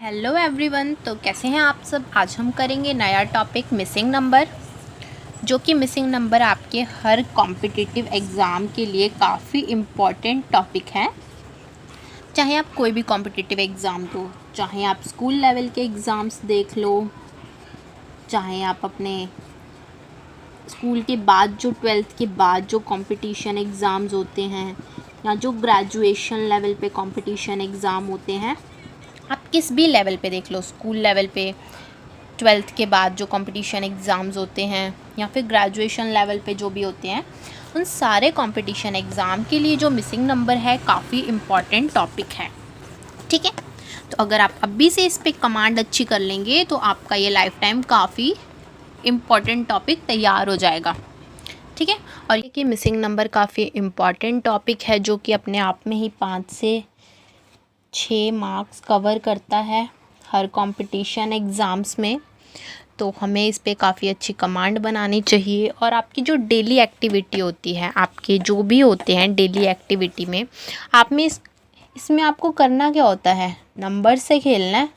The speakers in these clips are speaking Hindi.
Hello everyone. तो कैसे हैं आप सब। आज हम करेंगे नया टॉपिक मिसिंग नंबर, जो कि मिसिंग नंबर आपके हर कॉम्पिटिटिव एग्ज़ाम के लिए काफ़ी इम्पॉर्टेंट टॉपिक है। चाहे आप कोई भी कॉम्पिटिटिव एग्ज़ाम दो, चाहे आप स्कूल लेवल के एग्ज़ाम्स देख लो, चाहे आप अपने स्कूल के बाद जो 12th के बाद जो कंपटीशन एग्ज़ाम्स होते हैं, या जो ग्रेजुएशन लेवल पे कंपटीशन एग्ज़ाम होते हैं, आप किस भी लेवल पे देख लो, स्कूल लेवल पे, 12th के बाद जो कंपटीशन एग्ज़ाम्स होते हैं, या फिर ग्रेजुएशन लेवल पे जो भी होते हैं, उन सारे कंपटीशन एग्ज़ाम के लिए जो मिसिंग नंबर है काफ़ी इम्पॉर्टेंट टॉपिक है। ठीक है, तो अगर आप अभी से इस पे कमांड अच्छी कर लेंगे तो आपका ये लाइफ टाइम काफ़ी इम्पॉर्टेंट टॉपिक तैयार हो जाएगा। ठीक है, और ये कि मिसिंग नंबर काफ़ी इम्पॉर्टेंट टॉपिक है, जो कि अपने आप में ही 5 से 6 मार्क्स कवर करता है हर कंपटीशन एग्ज़ाम्स में। तो हमें इस पे काफ़ी अच्छी कमांड बनानी चाहिए। और आपकी जो डेली एक्टिविटी होती है, आपके जो भी होते हैं डेली एक्टिविटी में, आप में इसमें आपको करना क्या होता है, नंबर से खेलना है।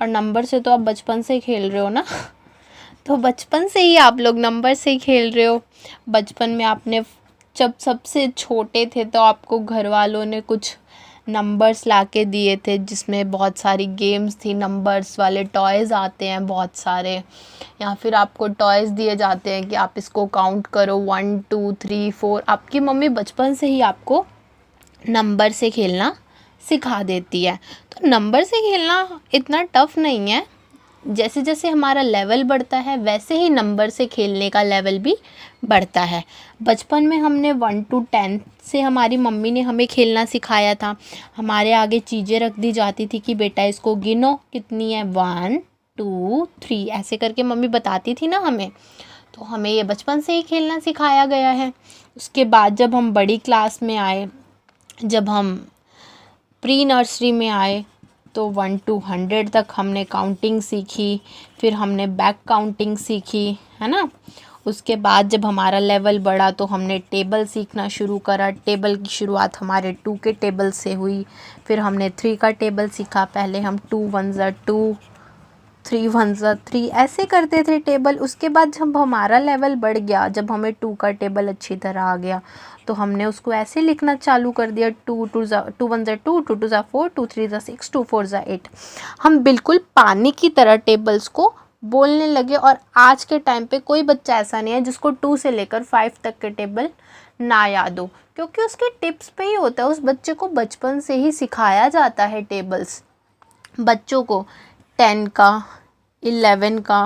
और नंबर से तो आप बचपन से खेल रहे हो ना तो बचपन से ही आप लोग नंबर से ही खेल रहे हो। बचपन में आपने जब सबसे छोटे थे तो आपको घर वालों ने कुछ नंबर्स लाके दिए थे, जिसमें बहुत सारी गेम्स थी, नंबर्स वाले टॉयज़ आते हैं बहुत सारे, या फिर आपको टॉयज़ दिए जाते हैं कि आप इसको काउंट करो 1 2 3 4। आपकी मम्मी बचपन से ही आपको नंबर से खेलना सिखा देती है। तो नंबर से खेलना इतना टफ़ नहीं है। जैसे जैसे हमारा लेवल बढ़ता है वैसे ही नंबर से खेलने का लेवल भी बढ़ता है। बचपन में हमने 1 to 10 से हमारी मम्मी ने हमें खेलना सिखाया था। हमारे आगे चीज़ें रख दी जाती थी कि बेटा इसको गिनो कितनी है, 1 2 3 ऐसे करके मम्मी बताती थी ना हमें। तो हमें ये बचपन से ही खेलना सिखाया गया है। उसके बाद जब हम बड़ी क्लास में आए, जब हम प्री नर्सरी में आए, तो 1 to 100 तक हमने काउंटिंग सीखी, फिर हमने बैक काउंटिंग सीखी, है ना। उसके बाद जब हमारा लेवल बढ़ा तो हमने टेबल सीखना शुरू करा। टेबल की शुरुआत हमारे 2 के टेबल से हुई, फिर हमने 3 का टेबल सीखा। पहले हम 2 1 2, 3 1 3 ऐसे करते थे टेबल। उसके बाद जब हमारा लेवल बढ़ गया, जब हमें 2 का टेबल अच्छी तरह आ गया, तो हमने उसको ऐसे लिखना चालू कर दिया, 2 2 1 2, 2 2 4, 2 3 6, 2 4 8। हम बिल्कुल पानी की तरह टेबल्स को बोलने लगे। और आज के टाइम पे कोई बच्चा ऐसा नहीं है जिसको 2 से लेकर 5 तक के टेबल ना याद हो, क्योंकि उसके टिप्स पे ही होता है। उस बच्चे को बचपन से ही सिखाया जाता है टेबल्स। बच्चों को 10 का, 11 का,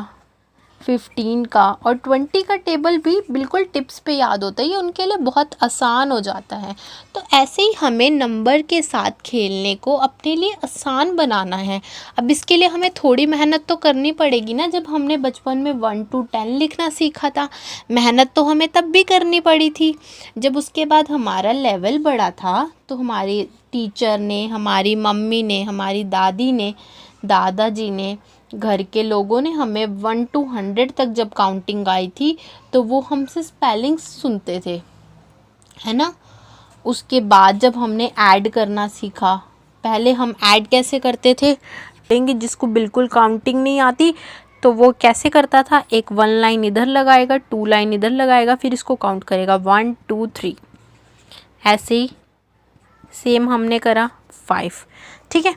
15 का और 20 का टेबल भी बिल्कुल टिप्स पे याद होता है। ये उनके लिए बहुत आसान हो जाता है। तो ऐसे ही हमें नंबर के साथ खेलने को अपने लिए आसान बनाना है। अब इसके लिए हमें थोड़ी मेहनत तो करनी पड़ेगी ना। जब हमने बचपन में 1 to 10 लिखना सीखा था, मेहनत तो हमें तब भी करनी पड़ी थी। जब उसके बाद हमारा लेवल बढ़ा था तो हमारी टीचर ने, हमारी मम्मी ने, हमारी दादी ने, दादाजी ने, घर के लोगों ने हमें 1 to 100 तक जब काउंटिंग आई थी तो वो हमसे स्पेलिंग्स सुनते थे, है ना। उसके बाद जब हमने ऐड करना सीखा, पहले हम ऐड कैसे करते थे, देंगे जिसको बिल्कुल काउंटिंग नहीं आती तो वो कैसे करता था, एक 1 लाइन इधर लगाएगा, 2 लाइन इधर लगाएगा, फिर इसको काउंट करेगा 1 2 3। ऐसे ही सेम हमने करा 5। ठीक है।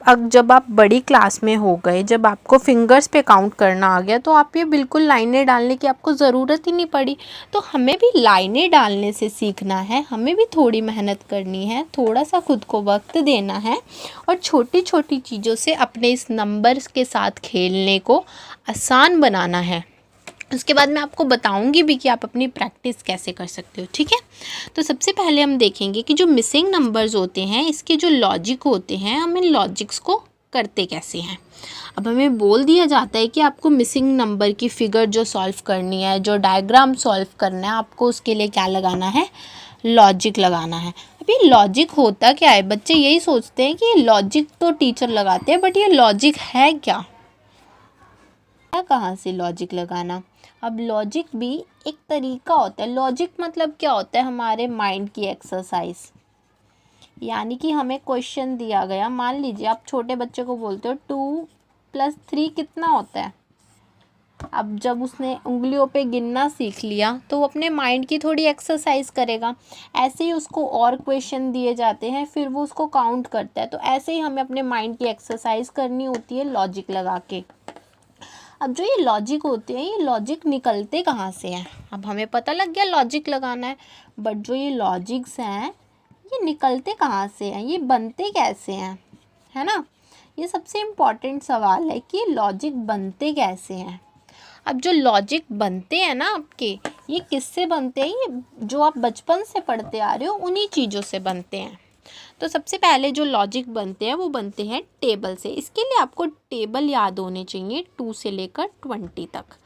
अब जब आप बड़ी क्लास में हो गए, जब आपको फिंगर्स पे काउंट करना आ गया, तो आप ये बिल्कुल लाइनें डालने की आपको ज़रूरत ही नहीं पड़ी। तो हमें भी लाइनें डालने से सीखना है, हमें भी थोड़ी मेहनत करनी है, थोड़ा सा खुद को वक्त देना है, और छोटी छोटी चीज़ों से अपने इस नंबर्स के साथ खेलने को आसान बनाना है। उसके बाद मैं आपको बताऊंगी भी कि आप अपनी प्रैक्टिस कैसे कर सकते हो। ठीक है, तो सबसे पहले हम देखेंगे कि जो मिसिंग नंबर्स होते हैं, इसके जो लॉजिक होते हैं, हम इन लॉजिक्स को करते कैसे हैं। अब हमें बोल दिया जाता है कि आपको मिसिंग नंबर की फिगर जो सॉल्व करनी है, जो डायग्राम सॉल्व करना है, आपको उसके लिए क्या लगाना है, लॉजिक लगाना है। अभी लॉजिक होता क्या है, बच्चे यही सोचते हैं कि लॉजिक तो टीचर लगाते हैं, बट ये लॉजिक है क्या, कहाँ से लॉजिक लगाना। अब लॉजिक भी एक तरीका होता है। लॉजिक मतलब क्या होता है, हमारे माइंड की एक्सरसाइज, यानी कि हमें क्वेश्चन दिया गया, मान लीजिए आप छोटे बच्चे को बोलते हो 2 + 3 कितना होता है। अब जब उसने उंगलियों पे गिनना सीख लिया तो वो अपने माइंड की थोड़ी एक्सरसाइज करेगा। ऐसे ही उसको और क्वेश्चन दिए जाते हैं, फिर वो उसको काउंट करता है। तो ऐसे ही हमें अपने माइंड की एक्सरसाइज करनी होती है लॉजिक लगा के। अब जो ये लॉजिक होते हैं, ये लॉजिक निकलते कहाँ से हैं। अब हमें पता लग गया लॉजिक लगाना है, बट जो ये लॉजिक्स हैं ये निकलते कहाँ से हैं, ये बनते कैसे हैं, है ना। ये सबसे इम्पॉर्टेंट सवाल है कि लॉजिक बनते कैसे हैं। अब जो लॉजिक बनते हैं ना आपके, ये किससे बनते हैं, ये जो आप बचपन से पढ़ते आ रहे हो उन्हीं चीज़ों से बनते हैं। तो सबसे पहले जो लॉजिक बनते हैं वो बनते हैं टेबल से। इसके लिए आपको टेबल याद होने चाहिए 2 से लेकर 20 तक।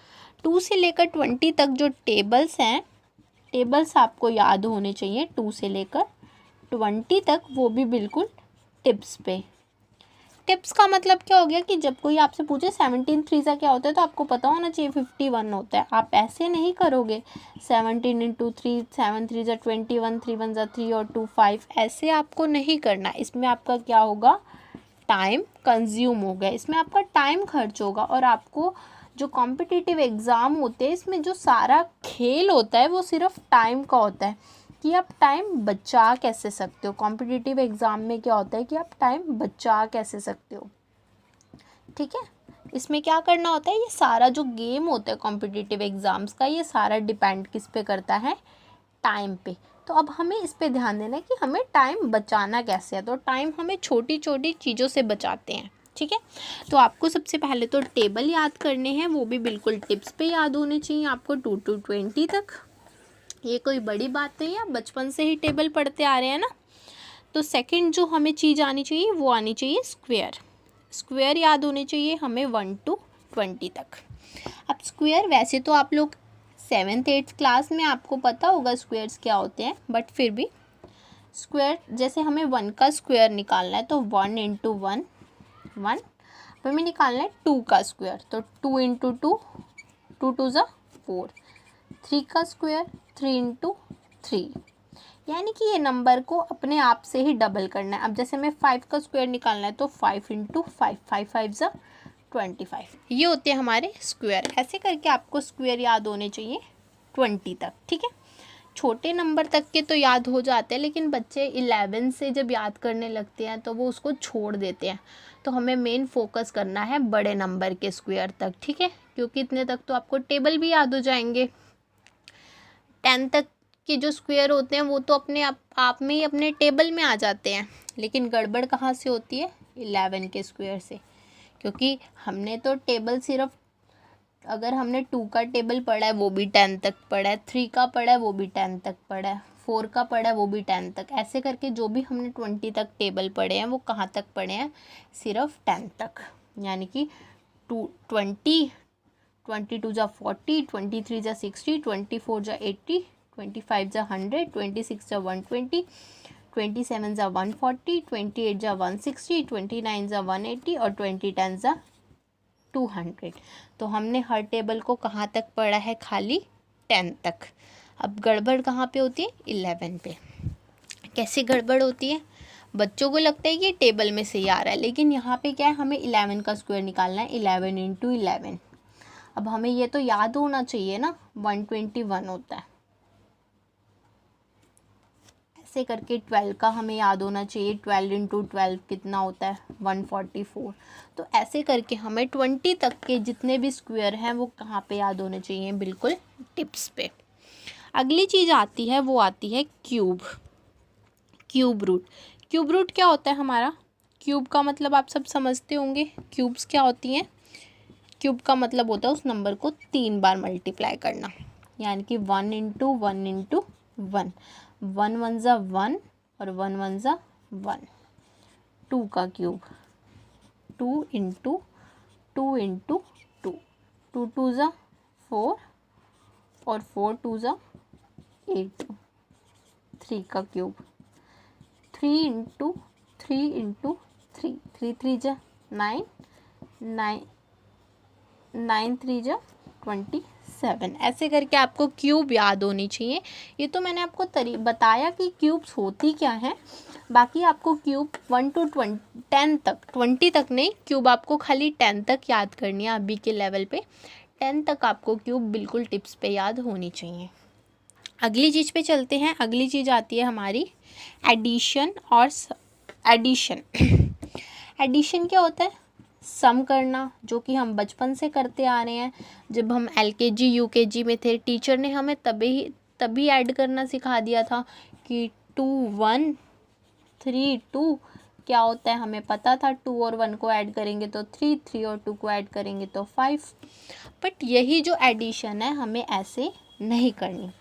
2 से लेकर 20 तक जो टेबल्स हैं, टेबल्स आपको याद होने चाहिए 2 से लेकर 20 तक, वो भी बिल्कुल टिप्स पे। टिप्स का मतलब क्या हो गया कि जब कोई आपसे पूछे 17 3 क्या होता है तो आपको पता होना चाहिए 51 होता है। आप ऐसे नहीं करोगे 17 × 3, 7 3 21, 3 1 3 और 2 5, ऐसे आपको नहीं करना। इसमें आपका क्या होगा, टाइम कंज्यूम होगा, इसमें आपका टाइम खर्च होगा। और आपको जो कॉम्पिटिटिव एग्ज़ाम होते हैं इसमें जो सारा खेल होता है वो सिर्फ टाइम का होता है कि आप टाइम बचा कैसे सकते हो। कॉम्पिटिटिव एग्ज़ाम में क्या होता है कि आप टाइम बचा कैसे सकते हो, ठीक है। इसमें क्या करना होता है, ये सारा जो गेम होता है कॉम्पिटिटिव एग्ज़ाम्स का, ये सारा डिपेंड किस पे करता है, टाइम पे। तो अब हमें इस पे ध्यान देना है कि हमें टाइम बचाना कैसे है। तो टाइम हमें छोटी छोटी चीज़ों से बचाते हैं, ठीक है। तो आपको सबसे पहले तो टेबल याद करने हैं, वो भी बिल्कुल टिप्स पे याद होने चाहिए आपको 2 to 20 तक। ये कोई बड़ी बात नहीं है, आप बचपन से ही टेबल पढ़ते आ रहे हैं ना। तो सेकंड जो हमें चीज़ आनी चाहिए वो आनी चाहिए स्क्वायर। स्क्वायर याद होने चाहिए हमें 1 to 20 तक। अब स्क्वायर वैसे तो आप लोग 7th 8th क्लास में आपको पता होगा स्क्वायर्स क्या होते हैं, बट फिर भी स्क्वायर जैसे हमें 1 का स्क्वायर निकालना है तो 1 × 1 1, हमें निकालना है 2 का स्क्वायर तो 2 × 2 2 2 ज़ा 4, 3 का स्क्वायर 3 × 3, यानी कि ये नंबर को अपने आप से ही डबल करना है। अब जैसे हमें 5 का स्क्वायर निकालना है तो 5 × 5, 5 5 ज़ा 25, ये होते हैं हमारे स्क्वायर। ऐसे करके आपको स्क्वायर याद होने चाहिए 20 तक, ठीक है। छोटे नंबर तक के तो याद हो जाते हैं, लेकिन बच्चे 11 से जब याद करने लगते हैं तो वो उसको छोड़ देते हैं। तो हमें मेन फोकस करना है बड़े नंबर के स्क्वायर तक, ठीक है, क्योंकि इतने तक तो आपको टेबल भी याद हो जाएंगे। 10 तक के जो स्क्वायर होते हैं वो तो अपने आप में ही अपने टेबल में आ जाते हैं, लेकिन गड़बड़ कहाँ से होती है, 11 के स्क्वायर से। क्योंकि हमने तो टेबल सिर्फ, अगर हमने 2 का टेबल पढ़ा है वो भी 10 तक पढ़ा है, 3 का पढ़ा है वो भी 10 तक पढ़ा है, 4 का पढ़ा है वो भी 10 तक, ऐसे करके जो भी हमने 20 तक टेबल पढ़े हैं वो कहाँ तक पढ़े हैं, सिर्फ 10 तक। यानी कि 20, 22 ज़ा 40, 23 ज़ा 60, 24 ज़ा 80, 25 ज़ा 100, 26 ज़ा 120, 27 ज़ा 140, 28 ज़ा 160, 29 ज़ा 180 और 10 ज़ा 200। तो हमने हर टेबल को कहाँ तक पढ़ा है, खाली 10 तक। अब गड़बड़ कहाँ पे होती है, 11 पे। कैसे गड़बड़ होती है, बच्चों को लगता है कि टेबल में से ही आ रहा है, लेकिन यहाँ पे क्या है, हमें 11 का स्क्वायर निकालना है, 11 × 11। अब हमें ये तो याद होना चाहिए ना, 121 होता है। ऐसे करके 12 का हमें याद होना चाहिए, 12 × 12 कितना होता है, 144। तो ऐसे करके हमें 20 तक के जितने भी स्क्वायर हैं वो कहाँ पे याद होने चाहिए, बिल्कुल टिप्स पे। अगली चीज़ आती है, वो आती है cube. Cube root. Cube root क्या होता है हमारा, क्यूब का मतलब आप सब समझते होंगे। क्यूब्स क्या होती हैं, क्यूब का मतलब होता है उस नंबर को 3 बार मल्टीप्लाई करना, यानी कि 1 × 1 × 1, 1 1 ज़ा 1 और 1 1 ज़ा 1। 2 का क्यूब 2 × 2 × 2, 2 2 ज़ा 4 और 4 2 ज़ा 8। 3 का क्यूब 3 × 3 × 3, 3 3 ज़ा 9, 9 3 ज़ा 26। 7। ऐसे करके आपको क्यूब याद होनी चाहिए। ये तो मैंने आपको बताया कि क्यूब्स होती क्या हैं। बाकी आपको क्यूब 1 to 10 तक, 20 तक नहीं, क्यूब आपको खाली 10 तक याद करनी है अभी के लेवल पे। 10 तक आपको क्यूब बिल्कुल टिप्स पे याद होनी चाहिए। अगली चीज़ पे चलते हैं। अगली चीज़ आती है हमारी एडिशन और एडिशन। एडिशन क्या होता है? सम करना, जो कि हम बचपन से करते आ रहे हैं। जब हम LKG UKG में थे, टीचर ने हमें तभी ऐड करना सिखा दिया था कि 2 1 3 2 क्या होता है हमें पता था। 2 और 1 को ऐड करेंगे तो 3, 3 और 2 को ऐड करेंगे तो 5। बट यही जो एडिशन है हमें ऐसे नहीं करनी।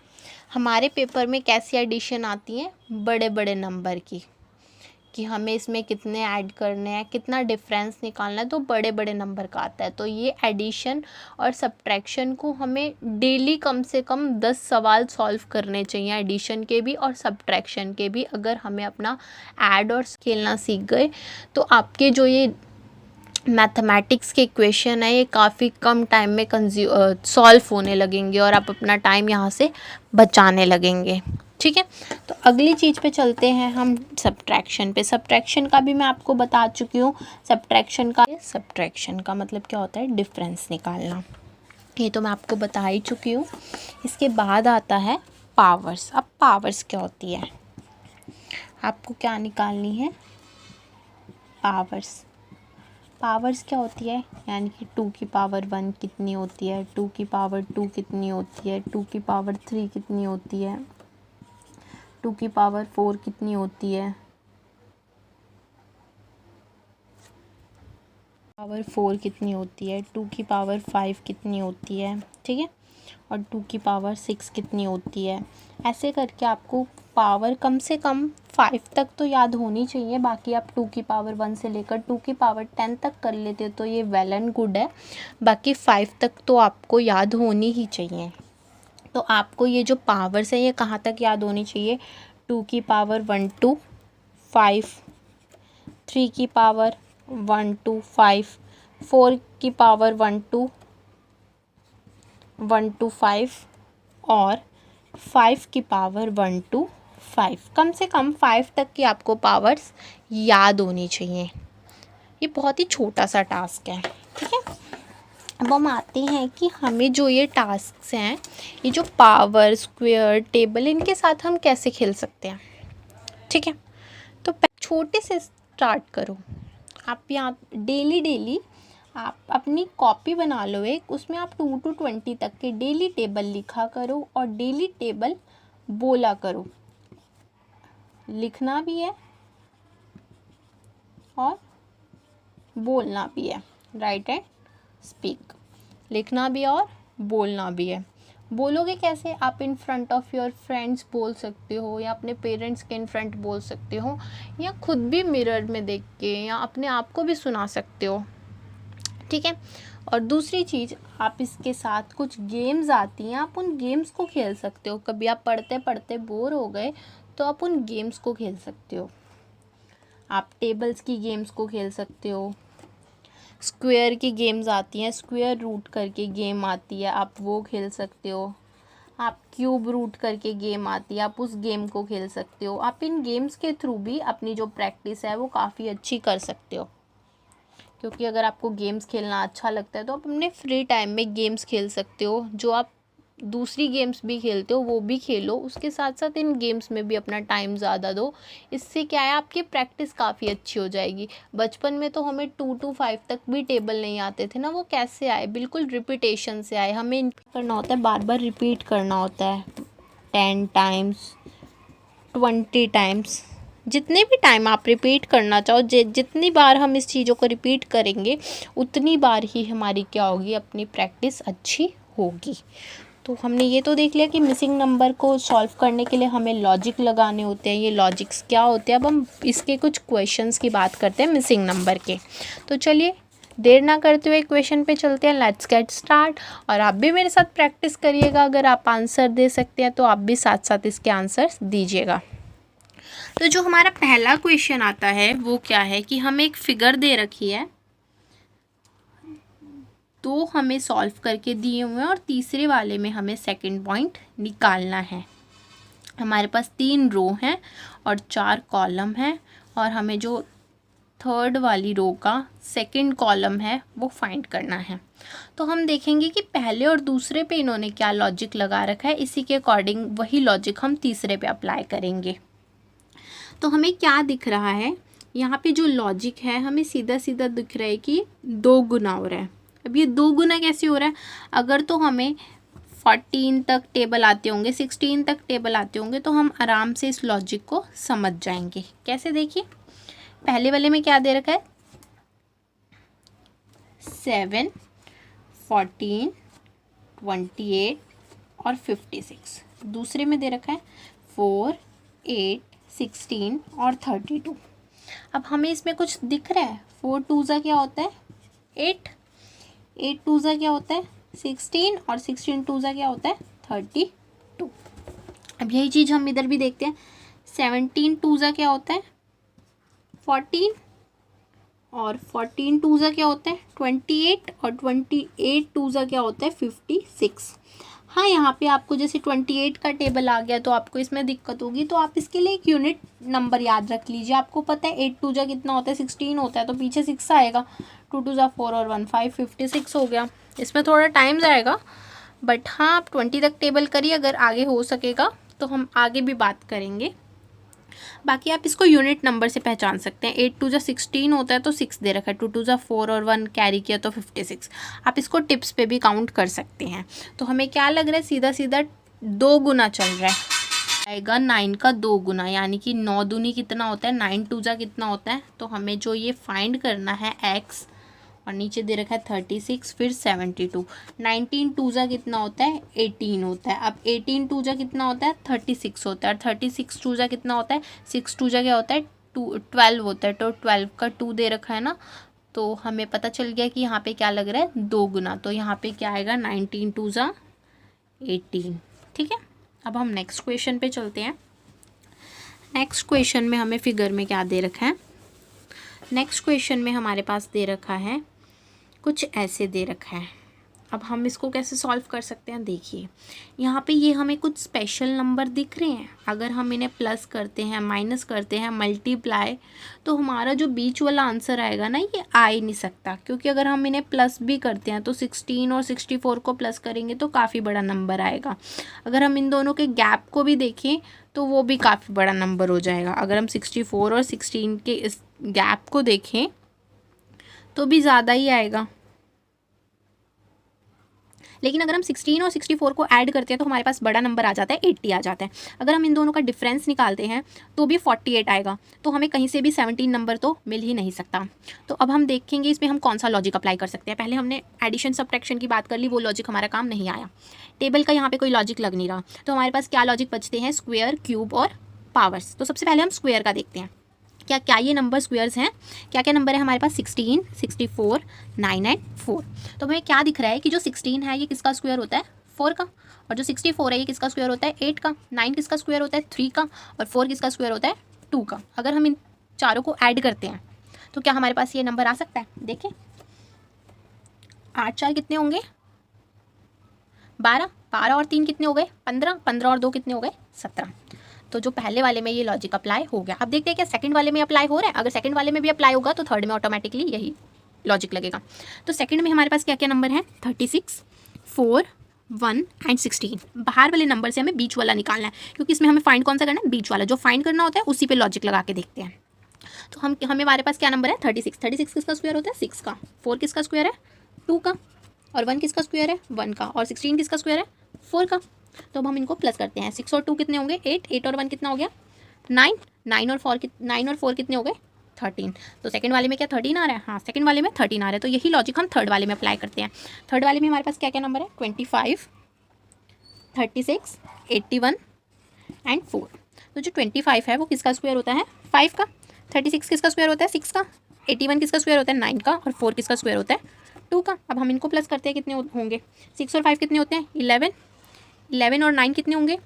हमारे पेपर में कैसी एडिशन आती है? बड़े बड़े नंबर की, कि हमें इसमें कितने ऐड करने हैं, कितना डिफरेंस निकालना है, तो बड़े बड़े नंबर का आता है। तो ये एडिशन और सब्ट्रैक्शन को हमें डेली कम से कम 10 सवाल सॉल्व करने चाहिए, एडिशन के भी और सब्ट्रैक्शन के भी। अगर हमें अपना ऐड और खेलना सीख गए तो आपके जो ये मैथमेटिक्स के इक्वेशन है ये काफ़ी कम टाइम में सॉल्व होने लगेंगे और आप अपना टाइम यहाँ से बचाने लगेंगे। ठीक है, तो अगली चीज़ पे चलते हैं हम, सब्ट्रैक्शन पे। सब्ट्रैक्शन का भी मैं आपको बता चुकी हूँ। सब्ट्रैक्शन का मतलब क्या होता है? डिफरेंस निकालना। ये तो मैं आपको बता ही चुकी हूँ। इसके बाद आता है पावर्स। अब पावर्स क्या होती है? आपको क्या निकालनी है? पावर्स क्या होती है? यानी कि 2 की पावर 1 कितनी होती है, 2 की पावर 2 कितनी होती है, 2 की पावर 3 कितनी होती है, 2 की पावर 4 कितनी होती है, पावर 4 कितनी होती है, 2 की पावर 5 कितनी होती है, ठीक है, और 2 की पावर 6 कितनी होती है। ऐसे करके आपको पावर कम से कम 5 तक तो याद होनी चाहिए। बाकी आप 2 की पावर 1 से लेकर 2 की पावर 10 तक कर लेते हो तो ये वेल एंड गुड है। बाकी 5 तक तो आपको याद होनी ही चाहिए। तो आपको ये जो पावर्स है ये कहाँ तक याद होनी चाहिए? 2 की पावर 1 to 5, 3 की पावर 1 to 5, 4 की पावर 1 to 5 और 5 की पावर 1 to 5। कम से कम 5 तक की आपको पावर्स याद होनी चाहिए। ये बहुत ही छोटा सा टास्क है, ठीक है। अब हम आते हैं कि हमें जो ये टास्क्स हैं, ये जो पावर, स्क्वायर, टेबल, इनके साथ हम कैसे खेल सकते हैं, ठीक है। तो छोटे से स्टार्ट करो। आप यहाँ डेली आप अपनी कॉपी बना लो एक, उसमें आप 2 to 20 तक के डेली टेबल लिखा करो और डेली टेबल बोला करो। लिखना भी है और बोलना भी है, राइट एंड स्पीक। लिखना भी और बोलना भी है। बोलोगे कैसे? आप in front of your friends बोल सकते हो, या अपने पेरेंट्स के इन फ्रंट बोल सकते हो, या खुद भी मिरर में देख के, या अपने आप को भी सुना सकते हो, ठीक है। और दूसरी चीज़, आप इसके साथ कुछ गेम्स आती हैं, आप उन गेम्स को खेल सकते हो। कभी आप पढ़ते पढ़ते बोर हो गए तो आप उन गेम्स को खेल सकते हो। आप टेबल्स की गेम्स को खेल सकते हो, स्क्वायर की गेम्स आती हैं, स्क्वायर रूट करके गेम आती है, आप वो खेल सकते हो। आप क्यूब रूट करके गेम आती है, आप उस गेम को खेल सकते हो। आप इन गेम्स के थ्रू भी अपनी जो प्रैक्टिस है वो काफ़ी अच्छी कर सकते हो। क्योंकि अगर आपको गेम्स खेलना अच्छा लगता है तो आप अपने फ्री टाइम में गेम्स खेल सकते हो। जो आप दूसरी गेम्स भी खेलते हो वो भी खेलो, उसके साथ साथ इन गेम्स में भी अपना टाइम ज़्यादा दो। इससे क्या है, आपकी प्रैक्टिस काफ़ी अच्छी हो जाएगी। बचपन में तो हमें 2 to 5 तक भी टेबल नहीं आते थे ना, वो कैसे आए? बिल्कुल रिपीटेशन से आए। हमें इन करना होता है, बार बार रिपीट करना होता है, 10 times, 20 times, जितने भी टाइम आप रिपीट करना चाहो। जितनी बार हम इस चीज़ों को रिपीट करेंगे उतनी बार ही हमारी क्या होगी, अपनी प्रैक्टिस अच्छी होगी। तो हमने ये तो देख लिया कि मिसिंग नंबर को सॉल्व करने के लिए हमें लॉजिक लगाने होते हैं। ये लॉजिक्स क्या होते हैं? अब हम इसके कुछ क्वेश्चंस की बात करते हैं मिसिंग नंबर के। तो चलिए देर ना करते हुए क्वेश्चन पे चलते हैं, लेट्स गेट स्टार्ट। और आप भी मेरे साथ प्रैक्टिस करिएगा। अगर आप आंसर दे सकते हैं तो आप भी साथ साथ इसके आंसर्स दीजिएगा। तो जो हमारा पहला क्वेश्चन आता है वो क्या है कि हमें एक फिगर दे रखी है दो हमें सॉल्व करके दिए हुए हैं और तीसरे वाले में हमें सेकंड पॉइंट निकालना है। हमारे पास 3 रो हैं और 4 कॉलम हैं और हमें जो थर्ड वाली रो का सेकंड कॉलम है वो फाइंड करना है। तो हम देखेंगे कि पहले और दूसरे पे इन्होंने क्या लॉजिक लगा रखा है, इसी के अकॉर्डिंग वही लॉजिक हम तीसरे पे अप्लाई करेंगे। तो हमें क्या दिख रहा है, यहाँ पे जो लॉजिक है हमें सीधा सीधा दिख रहा है कि 2 गुना हो रहा है। अब ये 2 गुना कैसे हो रहा है, अगर तो हमें 14 तक टेबल आते होंगे, 16 तक टेबल आते होंगे तो हम आराम से इस लॉजिक को समझ जाएंगे। कैसे, देखिए पहले वाले में क्या दे रखा है 7, 14, 28 और 56। दूसरे में दे रखा है 4, 8, 16 और 32। अब हमें इसमें कुछ दिख रहा है, 4 2 क्या होता है 8, 8 2 क्या होता है 16 और 16 2 क्या होता है 32। अब यही चीज़ हम इधर भी देखते हैं, 17 2 क्या होता है 14 और 14 2 क्या होता है 28 और 28 2 क्या होता है 56। हाँ, यहाँ पे आपको जैसे 28 का टेबल आ गया तो आपको इसमें दिक्कत होगी, तो आप इसके लिए एक यूनिट नंबर याद रख लीजिए। आपको पता है 8 2 कितना होता है 16 होता है, तो पीछे 6 आएगा, 2 2 4 और 1 5 56 हो गया। इसमें थोड़ा टाइम जाएगा बट हाँ आप 20 तक टेबल करिए, अगर आगे हो सकेगा तो हम आगे भी बात करेंगे। बाकी आप इसको यूनिट नंबर से पहचान सकते हैं। 8 2 16 होता है तो 6 दे रखा है, 2 2 4 और 1 कैरी किया तो 56। आप इसको टिप्स पे भी काउंट कर सकते हैं। तो हमें क्या लग रहा है, सीधा सीधा 2 गुना चल रहा है, आएगा 9 का 2 गुना, यानी कि 9 दूनी कितना होता है 9 2 कितना होता है। तो हमें जो ये फाइंड करना है x, और नीचे दे रखा है 36 फिर 72। 19 2 कितना होता है 18 होता है। अब 18 2 कितना होता है 36 होता है, और 36 2 कितना होता है 6 2 क्या होता है 12 होता है। तो 12 का 2 दे रखा है ना, तो हमें पता चल गया कि यहाँ पे क्या लग रहा है 2 गुना। तो यहाँ पे क्या आएगा 19 2 18। ठीक है, अब हम नेक्स्ट क्वेश्चन पे चलते हैं। नेक्स्ट क्वेश्चन में हमें फिगर में क्या दे रखा है, नेक्स्ट क्वेश्चन में हमारे पास दे रखा है कुछ ऐसे दे रखा है। अब हम इसको कैसे सॉल्व कर सकते हैं, देखिए यहाँ पे ये हमें कुछ स्पेशल नंबर दिख रहे हैं। अगर हम इन्हें प्लस करते हैं, माइनस करते हैं, मल्टीप्लाई, तो हमारा जो बीच वाला आंसर आएगा ना ये आ ही नहीं सकता, क्योंकि अगर हम इन्हें प्लस भी करते हैं तो 16 और 64 को प्लस करेंगे तो काफ़ी बड़ा नंबर आएगा। अगर हम इन दोनों के गैप को भी देखें तो वो भी काफ़ी बड़ा नंबर हो जाएगा। अगर हम 64 और 16 के इस गैप को देखें तो भी ज़्यादा ही आएगा, लेकिन अगर हम 16 और 64 को ऐड करते हैं तो हमारे पास बड़ा नंबर आ जाता है 80 आ जाता है। अगर हम इन दोनों का डिफरेंस निकालते हैं तो भी 48 आएगा, तो हमें कहीं से भी 17 नंबर तो मिल ही नहीं सकता। तो अब हम देखेंगे इसमें हम कौन सा लॉजिक अप्लाई कर सकते हैं। पहले हमने एडिशन सब्ट्रैक्शन की बात कर ली, वो लॉजिक हमारा काम नहीं आया। टेबल का यहाँ पर कोई लॉजिक लग नहीं रहा, तो हमारे पास क्या लॉजिक बचते हैं, स्क्वेयर, क्यूब और पावर्स। तो सबसे पहले हम स्क्वेयर का देखते हैं, क्या क्या ये नंबर स्क्वेयर्स हैं, क्या क्या नंबर है हमारे पास 16, 64, 9 एंड 4। तो हमें क्या दिख रहा है कि जो 16 है ये किसका स्क्वायर होता है 4 का, और जो 64 है ये किसका स्क्वायर होता है 8 का, 9 किसका स्क्वायर होता है 3 का, और 4 किसका स्क्वायर होता है 2 का। अगर हम इन चारों को ऐड करते हैं तो क्या हमारे पास ये नंबर आ सकता है, देखें 8 4 कितने होंगे 12, 12 और 3 कितने हो गए 15, 15 और 2 कितने हो गए 17। तो जो पहले वाले में ये लॉजिक अप्लाई हो गया। अब देखते हैं क्या सेकंड वाले में अप्लाई हो रहा है। अगर सेकंड वाले में भी अप्लाई होगा तो थर्ड में ऑटोमेटिकली यही लॉजिक लगेगा। तो सेकंड में हमारे पास क्या क्या नंबर है 36, 4, 1 एंड 16। बाहर वाले नंबर से हमें बीच वाला निकालना है, क्योंकि इसमें हमें फाइंड कौन सा करना है, बीच वाला। जो फाइंड करना होता है उसी पे लॉजिक लगा के देखते हैं। तो हमें हमारे पास क्या नंबर है 36। 36 किसका स्क्वायर होता है 6 का, 4 किसका स्क्वायर है 2 का, और 1 किसका स्क्वायर है 1 का, और 16 किसका स्क्वायर है 4 का। तो अब हम इनको प्लस करते हैं, 6 और 2 कितने होंगे 8, 8 और 1 कितना हो गया 9, 9 और 4 कितने हो गए 13। तो सेकंड वाले में क्या 13 आ रहा है, हाँ सेकंड वाले में 13 आ रहा है। तो यही लॉजिक हम थर्ड वाले में अप्लाई करते हैं। थर्ड वाले में हमारे पास क्या क्या नंबर है 25, 36, 81 एंड 4। तो जो 25 है वो किसका स्क्वायर होता है 5 का, 36 किसका स्क्वायर होता है 6 का, 81 किसका स्क्वायर होता है 9 का, और 4 किसका स्क्वायर होता है 2 का। अब हम इनको प्लस करते हैं, कितने होंगे 6 और 5 कितने होते हैं 11, 11 और 9 कितने होंगे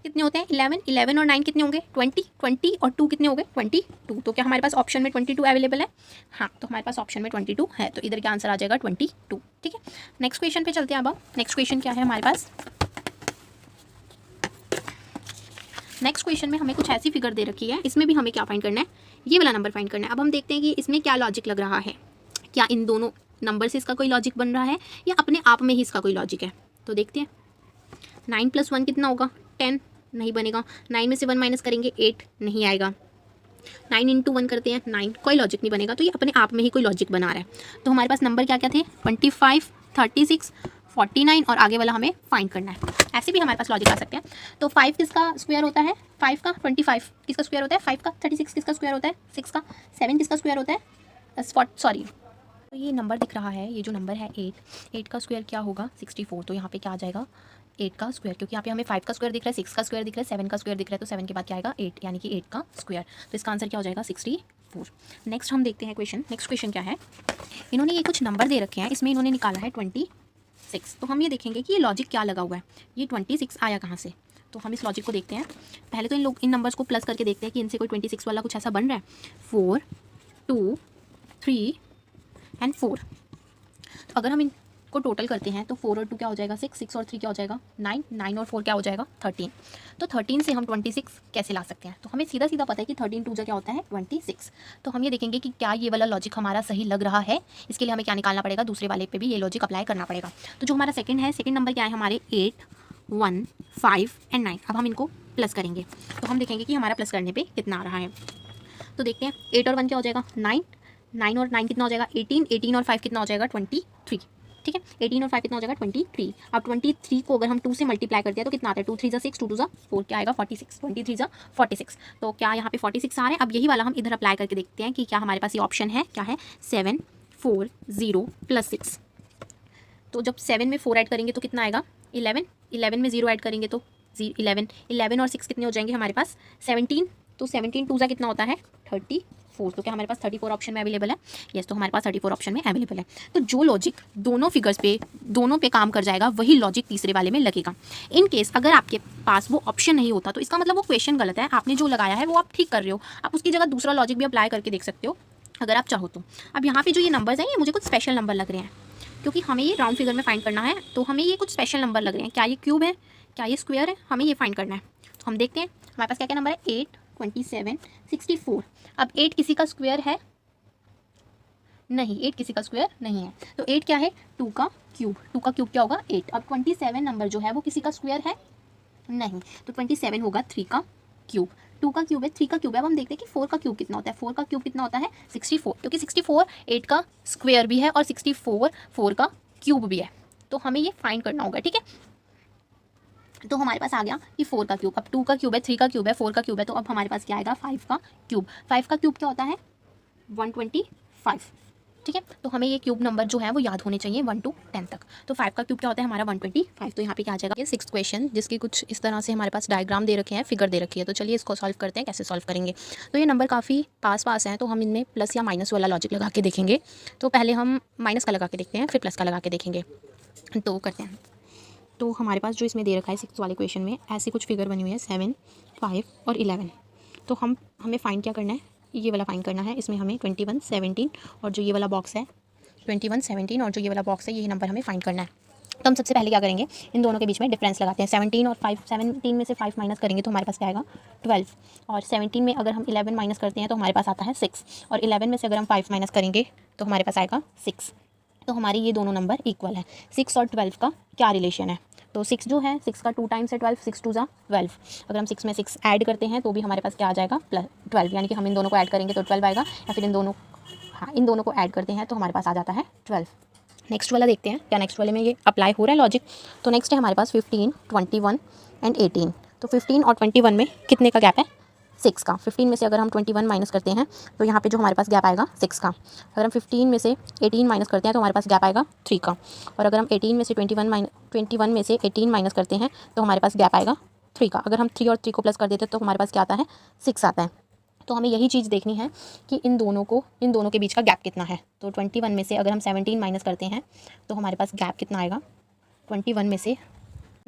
कितने होते हैं 11, 11 और 9 कितने होंगे 20, 20 और 2 कितने हो गए 22। तो क्या हमारे पास ऑप्शन में 22 अवेलेबल है? हाँ, तो हमारे पास ऑप्शन में 22 है, तो इधर का आंसर आ जाएगा 22। ठीक है, नेक्स्ट क्वेश्चन पे चलते हैं। अब नेक्स्ट क्वेश्चन क्या है हमारे पास? नेक्स्ट क्वेश्चन में हमें कुछ ऐसी फिगर दे रखी है, इसमें भी हमें क्या फाइंड करना है, ये वाला नंबर फाइंड करना है। अब हम देखते हैं कि इसमें क्या लॉजिक लग रहा है, क्या इन दोनों नंबर से इसका कोई लॉजिक बन रहा है या अपने आप में ही इसका कोई लॉजिक है। तो देखते हैं, 9 + 1 कितना होगा 10, नहीं बनेगा। 9 में से 1 माइनस करेंगे 8, नहीं आएगा। 9 × 1 करते हैं 9, कोई लॉजिक नहीं बनेगा। तो ये अपने आप में ही कोई लॉजिक बना रहा है। तो हमारे पास नंबर क्या क्या थे 25, 36, 49 और आगे वाला हमें फाइंड करना है। ऐसे भी हमारे पास लॉजिक आ सकते हैं। तो 5 किसका स्क्वायर होता है 5 का, 25 किसका स्क्वायर होता है 5 का, 36 किसका स्क्वायर होता है 6 का, 7 किसका स्क्वायर होता है सॉरी। तो ये नंबर दिख रहा है, ये जो नंबर है 8 का स्क्वायर क्या होगा 64। तो यहाँ पे क्या आ जाएगा 8 का स्क्वायर, क्योंकि यहाँ पे हमें 5 का स्क्वायर दिख रहा है, 6 का स्क्वायर दिख रहा है, 7 का स्क्वायर दिख रहा है। तो 7 के बाद क्या आएगा 8, यानी कि 8 का स्क्वायर। तो इसका आंसर क्या हो जाएगा 64। नेक्स्ट हम देखते हैं क्वेश्चन। नेक्स्ट क्वेश्चन क्या है, इन्होंने ये कुछ नंबर दे रखे हैं, इसमें इन्होंने निकाला है 26। तो हम ये देखेंगे कि ये लॉजिक क्या लगा हुआ है, ये 26 आया कहाँ से। तो हम इस लॉजिक को देखते हैं। पहले तो इन नंबर्स को प्लस करके देखते हैं कि इनसे कोई 26 वाला कुछ ऐसा बन रहा है। 4, 2, 3 एंड 4। तो अगर हम इनको टोटल करते हैं तो 4 और 2 क्या हो जाएगा 6, 6 और 3 क्या हो जाएगा 9, 9 और 4 क्या हो जाएगा 13। तो 13 से हम 26 कैसे ला सकते हैं? तो हमें सीधा सीधा पता है कि 13 2 क्या होता है 26। तो हम ये देखेंगे कि क्या ये वाला लॉजिक हमारा सही लग रहा है। इसके लिए हमें क्या निकालना पड़ेगा, दूसरे वाले पे भी ये लॉजिक अप्लाई करना पड़ेगा। तो जो हमारा सेकंड है, सेकंड नंबर क्या है हमारे 8, 1, 5 एंड 9। अब हम इनको प्लस करेंगे तो हम देखेंगे कि हमारा प्लस करने पर कितना आ रहा है। तो देखते हैं 8 और 1 क्या हो जाएगा 9, 9 और 9 कितना हो जाएगा 18, 18 और 5 कितना हो जाएगा 23। ठीक है, 18 और 5 कितना हो जाएगा 23। अब 23 को अगर हम 2 से मल्टीप्लाई करते हैं तो कितना आता है 2 3 6, 2 2 4 क्या आएगा 46, 23 46। तो क्या यहाँ पे 46 आ रहे हैं। अब यही वाला हम इधर अप्लाई करके देखते हैं कि क्या हमारे पास ये ऑप्शन है, क्या है 7 4 0 + 6। तो जब 7 में 4 ऐड करेंगे तो कितना आएगा 11, 11 में 0 ऐड करेंगे तो 11, 11 और 6 कितने हो जाएंगे हमारे पास 17। तो 17 2 कितना होता है 34। तो क्या हमारे पास 34 ऑप्शन में अवेलेबल है? यस, तो हमारे पास 34 ऑप्शन में अवेलेबल है। तो जो लॉजिक दोनों फिगर्स पे दोनों पे काम कर जाएगा वही लॉजिक तीसरे वाले में लगेगा। इन केस अगर आपके पास वो ऑप्शन नहीं होता तो इसका मतलब वो क्वेश्चन गलत है। आपने जो लगाया है वो आप ठीक कर रहे हो, आप उसकी जगह दूसरा लॉजिक भी अप्लाई करके देख सकते हो अगर आप चाहो तो। अब यहाँ पे जो ये नंबर्स हैं ये मुझे कुछ स्पेशल नंबर लग रहे हैं, क्योंकि हमें ये राउंड फिगर में फाइंड करना है। तो हमें ये कुछ स्पेशल नंबर लग रहे हैं। क्या ये क्यूब है, क्या ये स्क्वायर है, हमें ये फाइंड करना है। तो हम देखते हैं हमारे पास क्या क्या नंबर है 8, 27, 64। अब 8 किसी का स्क्वायर है नहीं, 8 किसी का स्क्वायर नहीं है। तो 8 क्या है 2 का क्यूब, 2 का क्यूब क्या होगा 8। अब 27 नंबर जो है वो किसी का स्क्वायर है नहीं, तो 27 होगा 3 का क्यूब। 2 का क्यूब है, 3 का क्यूब है। अब हम देखते हैं कि 4 का क्यूब कितना होता है। 4 का क्यूब कितना होता है 64, क्योंकि 64 8 का स्क्वायर भी है और 64 4 का क्यूब भी है। तो हमें ये फाइंड करना होगा। ठीक है, तो हमारे पास आ गया कि 4 का क्यूब। अब 2 का क्यूब है, 3 का क्यूब है, 4 का क्यूब है, तो अब हमारे पास क्या आएगा 5 का क्यूब। 5 का क्यूब क्या होता है 125। ठीक है, तो हमें ये क्यूब नंबर जो है वो याद होने चाहिए 1 to 10 तक। तो 5 का क्यूब क्या होता है हमारा 125। तो यहाँ पे क्या आ जाएगा ये 6th क्वेश्चन, जिसकी कुछ इस तरह से हमारे पास डायग्राम दे रखे हैं, फिगर दे रखी है। तो चलिए इसको सॉल्व करते हैं, कैसे सॉल्व करेंगे। तो ये नंबर काफ़ी पास हैं, तो हम इनमें प्लस या माइनस वाला लॉजिक लगा के देखेंगे। तो पहले हम माइनस का लगा के देखते हैं, फिर प्लस का लगा के देखेंगे। तो करते हैं। तो हमारे पास जो इसमें दे रखा है 6th वाले क्वेश्चन में ऐसी कुछ फिगर बनी हुई है 7, 5 और 11। तो हमें फाइंड क्या करना है, ये वाला फाइंड करना है। इसमें हमें 21, 17 और जो ये वाला बॉक्स है 21, 17 और जो ये वाला बॉक्स है यही नंबर हमें फाइंड करना है। तो हम सबसे पहले क्या करेंगे, इन दोनों के बीच में डिफरेंस लगाते हैं। 17 और 5, 17 में से 5 माइनस करेंगे तो हमारे पास क्या आएगा 12। और 17 में अगर हम 11 माइनस करते हैं तो हमारे पास आता है 6। और 11 में से अगर हम 5 माइनस करेंगे तो हमारे पास आएगा 6। तो हमारी ये दोनों नंबर इक्वल है। 6 और 12 का क्या रिलेशन है, तो 6 जो है 6 का 2 टाइम्स है 12, 6 2 12। अगर हम 6 में 6 ऐड करते हैं तो भी हमारे पास क्या आ जाएगा +12, यानी कि हम इन दोनों को ऐड करेंगे तो 12 आएगा, या फिर इन दोनों को ऐड करते हैं तो हमारे पास आ जाता है 12। नेक्स्ट वाला देखते हैं, क्या नेक्स्ट वाले में ये अप्लाई हो रहा है लॉजिक। तो नेक्स्ट है हमारे पास 15, 21 एंड 18। तो 15 और 21 में कितने का गैप है 6 का। 15 में से अगर हम 21 माइनस करते हैं तो यहाँ पे जो हमारे पास गैप आएगा 6 का। अगर हम 15 में से 18 माइनस करते हैं तो हमारे पास गैप आएगा 3 का। और अगर हम 18 में से 21 में से 18 माइनस करते हैं तो हमारे पास गैप आएगा 3 का। अगर हम 3 और 3 को प्लस कर देते हैं तो हमारे पास क्या आता है 6 आता है। तो हमें यही चीज़ देखनी है कि इन दोनों के बीच का गैप कितना है। तो 21 में से अगर हम 17 माइनस करते हैं तो हमारे पास गैप कितना आएगा 21 में से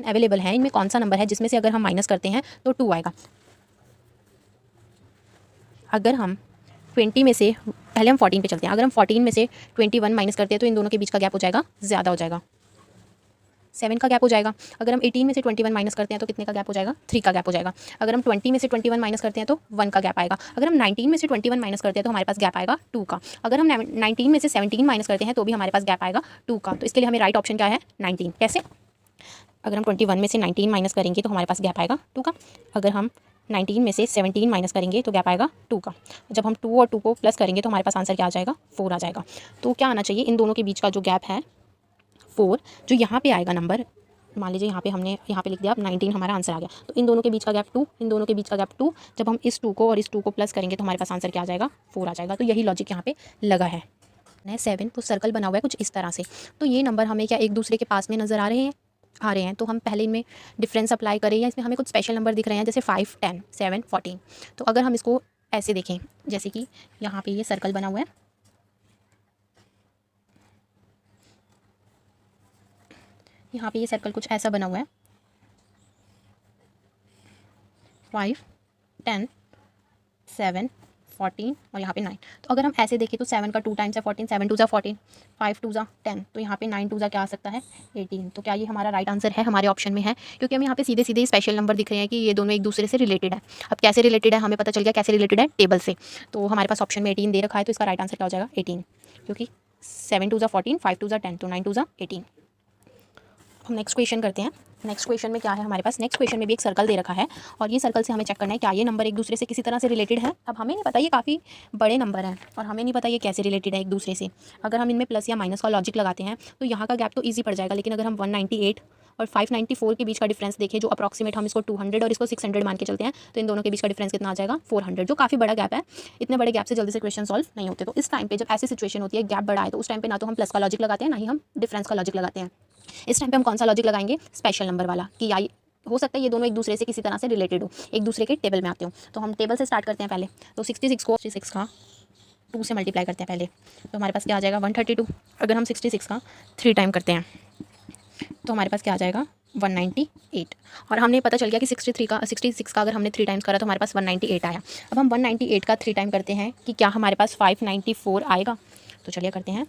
अवेलेबल हैं इनमें कौन सा नंबर है जिसमें से अगर हम माइनस करते हैं तो 2 आएगा। अगर हम 20 में से पहले हम 14 पे चलते हैं, अगर हम 14 में से 21 माइनस करते हैं तो इन दोनों के बीच का गैप हो जाएगा ज़्यादा हो जाएगा, 7 का गैप हो जाएगा। अगर हम 18 में से 21 माइनस करते हैं तो कितने का गैप हो जाएगा, 3 का गैप हो जाएगा। अगर हम 20 में से 21 माइनस करते हैं तो 1 का गैप आएगा। अगर हम 19 में से 21 माइनस करते हैं तो हमारे पास गैप आएगा 2 का। अगर हम 19 में से 17 माइनस करते हैं तो भी हमारे पास गैप आएगा 2 का। तो इसके लिए हमें राइट ऑप्शन क्या है, 19। कैसे, अगर हम 21 में से 19 माइनस करेंगे तो हमारे पास गैप आएगा 2 का। अगर हम 19 में से 17 माइनस करेंगे तो गैप आएगा 2 का। जब हम 2 और 2 को प्लस करेंगे तो हमारे पास आंसर क्या आ जाएगा, 4 आ जाएगा। तो क्या आना चाहिए, इन दोनों के बीच का जो गैप है 4, जो यहाँ पे आएगा नंबर, मान लीजिए यहाँ पे हमने यहाँ पे लिख दिया, अब 19 हमारा आंसर आ गया। तो इन दोनों के बीच का गैप 2, इन दोनों के बीच का गैप 2। जब हम इस 2 को और इस 2 को प्लस करेंगे तो हमारे पास आंसर क्या आ जाएगा, 4 आ जाएगा। तो यही लॉजिक यहाँ पे लगा है। 7 तो सर्कल बना हुआ है कुछ इस तरह से। तो ये नंबर हमें क्या एक दूसरे के पास में नज़र आ रहे हैं। तो हम पहले इनमें डिफरेंस अप्लाई करें या इसमें हमें कुछ स्पेशल नंबर दिख रहे हैं, जैसे 5, 10, 7, 14। तो अगर हम इसको ऐसे देखें, जैसे कि यहाँ पे ये सर्कल बना हुआ है, यहाँ पे ये सर्कल कुछ ऐसा बना हुआ है, 5, 10, 7, 14 और यहाँ पे 9। तो अगर हम ऐसे देखें तो 7 का 2 टाइम्स है 14, 7 2 ज़ा 14, 5 2 ज़ा 10, तो यहाँ पे 9 2 ज़ा क्या आ सकता है, 18। तो क्या ये हमारा राइट आंसर है, हमारे ऑप्शन में है, क्योंकि हमें यहाँ पे सीधे सीधे स्पेशल नंबर दिख रहे हैं कि ये दोनों एक दूसरे से रिलेटेड है। अब कैसे रिलेटेड है हमें पता चल गया, कैसे रिलेटेड है, टेबल से। तो हमारे पास ऑप्शन में 18 दे रखा है, तो इसका राइट आंसर क्या हो जाएगा, 18, क्योंकि 7 2 ज़ा 14, 5 2 ज़ा 10, तो 9 2 ज़ा 18। हम नेक्स्ट क्वेश्चन करते हैं। नेक्स्ट क्वेश्चन में क्या है हमारे पास, नेक्स्ट क्वेश्चन में भी एक सर्कल दे रखा है और ये सर्कल से हमें चेक करना है क्या ये नंबर एक दूसरे से किसी तरह से रिलेटेड है। अब हमें नहीं पता, ये काफ़ी बड़े नंबर हैं और हमें नहीं पता ये कैसे रिलेटेड है एक दूसरे से। अगर हम इनमें प्लस या माइनस का लॉजिक लगाते हैं तो यहाँ का गैप तो ईजी पड़ जाएगा, लेकिन अगर हम 198 और 594 के बीच का डिफरेंस देखें, जो अप्रॉक्सीमेट हम इसको 200 और इसको 600 मान के चलते हैं, तो इन दोनों के बीच का डिफरेंस कितना आ जाएगा, 400, जो काफ़ी बड़ा गैप है। इतने बड़े गैप से जल्दी से क्वेश्चन सॉल्व नहीं होते। तो इस टाइम पे जब ऐसी सिचुएशन होती है, गैप बड़ा है, तो उस टाइम पे ना तो हम प्लस का लॉजिक लगाते हैं, ना ही हम डिफरेंस का लॉजिक लगाते हैं। इस टाइम पे हम कौन सा लॉजिक लगाएंगे, स्पेशल नंबर वाला, कि या हो सकता है ये दोनों एक दूसरे से किसी तरह से रिलेटेड हो, एक दूसरे के टेबल में आते हो। तो हम टेबल से स्टार्ट करते हैं पहले। तो 66 को 66 का 2 से मल्टीप्लाई करते हैं पहले, तो हमारे पास क्या आ जाएगा, 132। अगर हम 66 का 3 टाइम करते हैं तो हमारे पास क्या आ जाएगा, 198। और हमने पता चल गया कि 66 का अगर हमने 3 टाइम्स करा तो हमारे पास 198 आया। अब हम 198 का 3 टाइम करते हैं कि क्या हमारे पास 594 आएगा। तो चलिए करते हैं।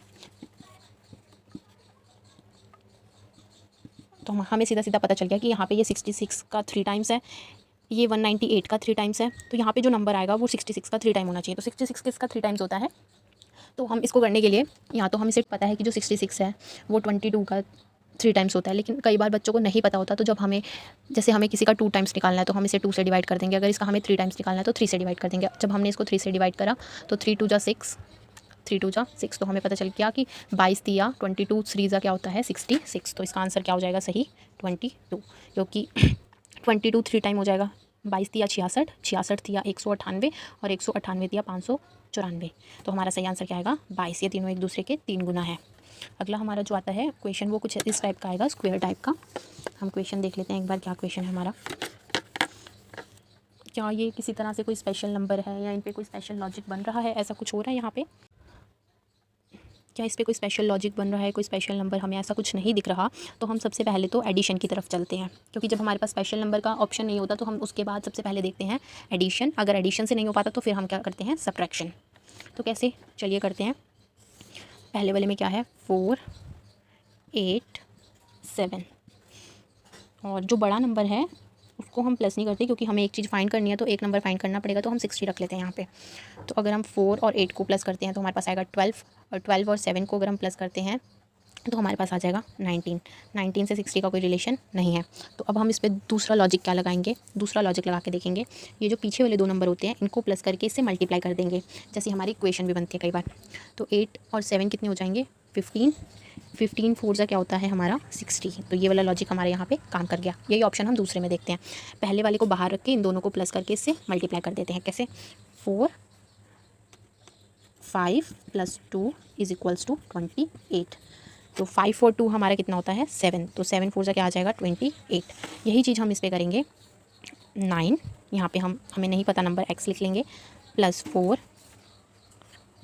तो हमें सीधा सीधा पता चल गया कि यहाँ पे ये 66 का 3 टाइम्स है, ये 198 का 3 टाइम्स है, तो यहाँ पे जो नंबर आएगा वो 66 का 3 टाइम होना चाहिए। तो 66 किसका 3 टाइम्स होता है। तो हम इसको करने के लिए, या तो हम इसे पता है कि जो 66 है वो 22 का 3 टाइम्स होता है, लेकिन कई बार बच्चों को नहीं पता होता। तो जब हमें, जैसे हमें किसी का 2 टाइम्स निकालना है तो हम इसे 2 से डिवाइड कर देंगे। अगर इसका हमें 3 टाइम्स निकालना है तो 3 से डिवाइड कर देंगे। जब हमने इसको 3 से डिवाइड करा तो 3 2 जा 6, 3 2 जा 6, तो हमें पता चल गया कि 22 तिया 22, 3 जा क्या होता है, 66। तो इसका आंसर क्या हो जाएगा सही, 22, क्योंकि 22 3 टाइम हो जाएगा। 22 तिया 66, 66 तिया 198 और 198 तिया 594। तो हमारा सही आंसर क्या आएगा, 22। ये तीनों एक दूसरे के 3 गुना है। अगला हमारा जो आता है क्वेश्चन वो कुछ इस टाइप का आएगा, स्क्वायर टाइप का। हम क्वेश्चन देख लेते हैं एक बार, क्या क्वेश्चन है हमारा। क्या ये किसी तरह से कोई स्पेशल नंबर है या इन पे कोई स्पेशल लॉजिक बन रहा है, ऐसा कुछ हो रहा है यहाँ पे। क्या इस पर कोई स्पेशल लॉजिक बन रहा है, कोई स्पेशल नंबर, हमें ऐसा कुछ नहीं दिख रहा। तो हम सबसे पहले तो एडिशन की तरफ चलते हैं, क्योंकि जब हमारे पास स्पेशल नंबर का ऑप्शन नहीं होता तो हम उसके बाद सबसे पहले देखते हैं एडिशन। अगर एडिशन से नहीं हो पाता तो फिर हम क्या करते हैं, सब्ट्रैक्शन। तो कैसे, चलिए करते हैं। पहले वाले में क्या है, 4 8 7, और जो बड़ा नंबर है उसको हम प्लस नहीं करते, क्योंकि हमें एक चीज़ फाइंड करनी है तो एक नंबर फाइंड करना पड़ेगा, तो हम 60 रख लेते हैं यहाँ पे। तो अगर हम 4 और 8 को प्लस करते हैं तो हमारे पास आएगा 12, और 12 और 7 को अगर हम प्लस करते हैं तो हमारे पास आ जाएगा 19। 19 से 60 का कोई रिलेशन नहीं है। तो अब हम इस पर दूसरा लॉजिक क्या लगाएंगे, दूसरा लॉजिक लगा के देखेंगे। ये जो पीछे वाले 2 नंबर होते हैं इनको प्लस करके इससे मल्टीप्लाई कर देंगे, जैसे हमारी इक्वेशन भी बनती है कई बार। तो 8 और 7 कितने हो जाएंगे, 15, 15 4 जा क्या होता है हमारा 60। तो ये वाला लॉजिक हमारे यहाँ पे काम कर गया। यही ऑप्शन हम दूसरे में देखते हैं। पहले वाले को बाहर रख के इन दोनों को प्लस करके इससे मल्टीप्लाई कर देते हैं। कैसे, 4 5 + 2 = 28। तो 5 और 2 हमारा कितना होता है, 7। तो 7 4 जा क्या आ जाएगा, 28। यही चीज़ हम इस पर करेंगे। 9 यहाँ पे हमें नहीं पता नंबर, x लिख लेंगे, +4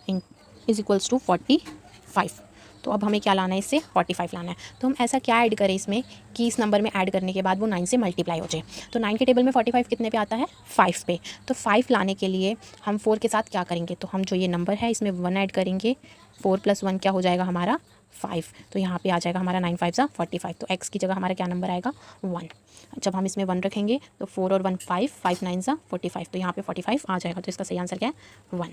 = 45। तो तो अब हमें क्या लाना है, इससे 45 लाना है। तो हम ऐसा क्या ऐड करें इसमें कि इस नंबर में ऐड करने के बाद वो 9 से मल्टीप्लाई हो जाए। तो 9 के टेबल में 45 कितने पे आता है, 5 पे। तो 5 लाने के लिए हम 4 के साथ क्या करेंगे, तो हम जो ये नंबर है इसमें 1 ऐड करेंगे। 4 + 1 क्या हो जाएगा हमारा, 5। तो यहाँ पे आ जाएगा हमारा 9 5 45। तो x की जगह हमारा क्या नंबर आएगा, 1। जब हम इसमें 1 रखेंगे तो 4 और 1 5, 5 9 45। तो यहाँ पे 45 आ जाएगा। तो इसका सही आंसर क्या है, 1।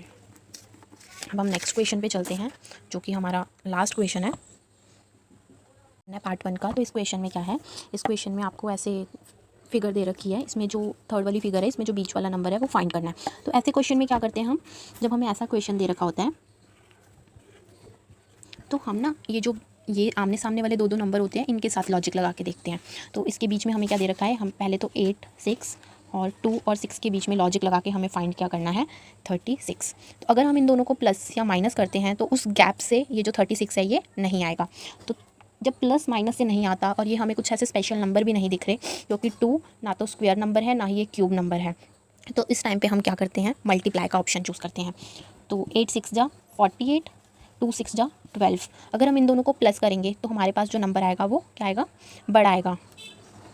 अब हम नेक्स्ट क्वेश्चन पे चलते हैं, जो कि हमारा लास्ट क्वेश्चन है पार्ट 1 का। तो इस क्वेश्चन में क्या है, इस क्वेश्चन में आपको ऐसे फिगर दे रखी है, इसमें जो थर्ड वाली फिगर है, इसमें जो बीच वाला नंबर है वो फाइंड करना है। तो ऐसे क्वेश्चन में क्या करते हैं हम, जब हमें ऐसा क्वेश्चन दे रखा होता है तो हम ना ये आमने सामने वाले दो नंबर होते हैं, इनके साथ लॉजिक लगा के देखते हैं। तो इसके बीच में हमें क्या दे रखा है, हम पहले तो 8 6 और 2 और 6 के बीच में लॉजिक लगा के हमें फाइंड क्या करना है, 36। तो अगर हम इन दोनों को प्लस या माइनस करते हैं तो उस गैप से ये जो 36 है ये नहीं आएगा। तो जब प्लस माइनस से नहीं आता और ये हमें कुछ ऐसे स्पेशल नंबर भी नहीं दिख रहे, क्योंकि 2 ना तो स्क्वायर नंबर है ना ही ये क्यूब नंबर है, तो इस टाइम पे हम क्या करते हैं, मल्टीप्लाई का ऑप्शन चूज़ करते हैं। तो 8 6 जा 48, 2 6 जा 12। अगर हम इन दोनों को प्लस करेंगे तो हमारे पास जो नंबर आएगा वो क्या आएगा, बड़ा आएगा,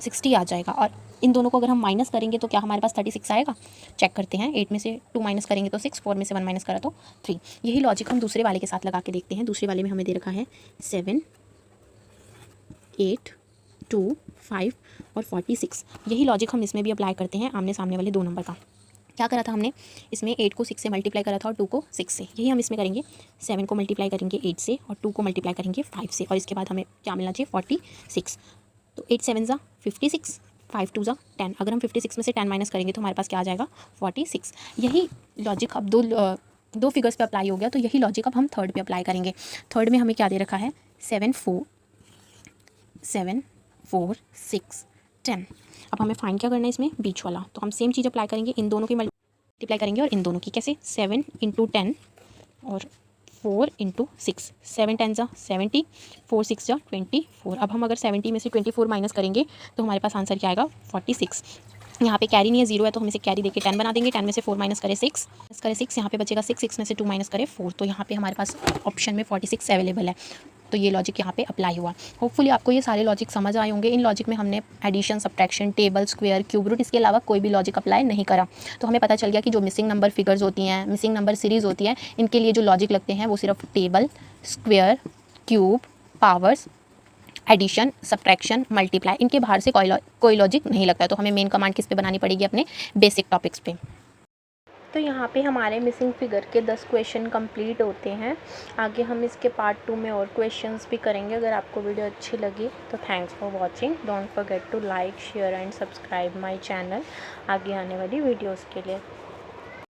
60 आ जाएगा। और इन दोनों को अगर हम माइनस करेंगे तो क्या हमारे पास 36 आएगा। चेक करते हैं, 8 में से 2 माइनस करेंगे तो 6, 4 में से 1 माइनस करा तो 3। यही लॉजिक हम दूसरे वाले के साथ लगा के देखते हैं। दूसरे वाले में हमें दे रखा है 7 8 2 5 और 46। यही लॉजिक हम इसमें भी अप्लाई करते हैं आमने सामने वाले दो नंबर का। क्या करा था हमने, इसमें 8 को 6 से मल्टीप्लाई करा था और 2 को 6 से। यही हम इसमें करेंगे, 7 को मल्टीप्लाई करेंगे 8 से और 2 को मल्टीप्लाई करेंगे 5 से, और इसके बाद हमें क्या मिलना चाहिए, 46। तो 8 7 जा 56, 5 2 जा 10। अगर हम 56 में से 10 माइनस करेंगे तो हमारे पास क्या आ जाएगा, 46। यही लॉजिक अब दो फिगर्स पे अप्लाई हो गया, तो यही लॉजिक अब हम थर्ड पे अप्लाई करेंगे। थर्ड में हमें क्या दे रखा है, 7 4 6 10। अब हमें फाइंड क्या करना है इसमें, बीच वाला। तो हम सेम चीज़ अप्लाई करेंगे, इन दोनों की मल्टीप्लाई करेंगे और इन दोनों की। कैसे, 7 × 10 और 4 × 6। 7 10 जा 70, 4 6 जा 24। अब हम अगर 70 में से 24 माइनस करेंगे तो हमारे पास आंसर क्या आएगा, 46। यहाँ पे कैरी नहीं है, 0 है, तो हम इसे कैरी देके 10 बना देंगे। 10 में से 4 माइनस करें 6, यहाँ पे बचेगा 6, 6 में से 2 माइनस करें 4। तो यहाँ पे हमारे पास ऑप्शन में 46 अवेलेबल है। तो ये लॉजिक यहाँ पे अप्लाई हुआ। होपफुली आपको ये सारे लॉजिक समझ आए होंगे। इन लॉजिक में हमने addition, subtraction, table, square, cube root, इसके अलावा कोई भी लॉजिक अप्लाई नहीं करा। तो हमें पता चल गया कि जो मिसिंग नंबर फिगर्स होती हैं, मिसिंग नंबर सीरीज़ होती है, इनके लिए जो लॉजिक लगते हैं वो सिर्फ table, square, cube, powers, addition, subtraction, multiply, इनके बाहर से कोई लॉजिक नहीं लगता है। तो हमें मेन कमांड किस पे बनानी पड़ेगी, अपने बेसिक टॉपिक्स पे। तो यहाँ पे हमारे मिसिंग फिगर के 10 क्वेश्चन कंप्लीट होते हैं। आगे हम इसके पार्ट 2 में और क्वेश्चंस भी करेंगे। अगर आपको वीडियो अच्छी लगी तो thanks for watching. Don't forget to like, share and subscribe my channel आगे आने वाली वीडियोस के लिए।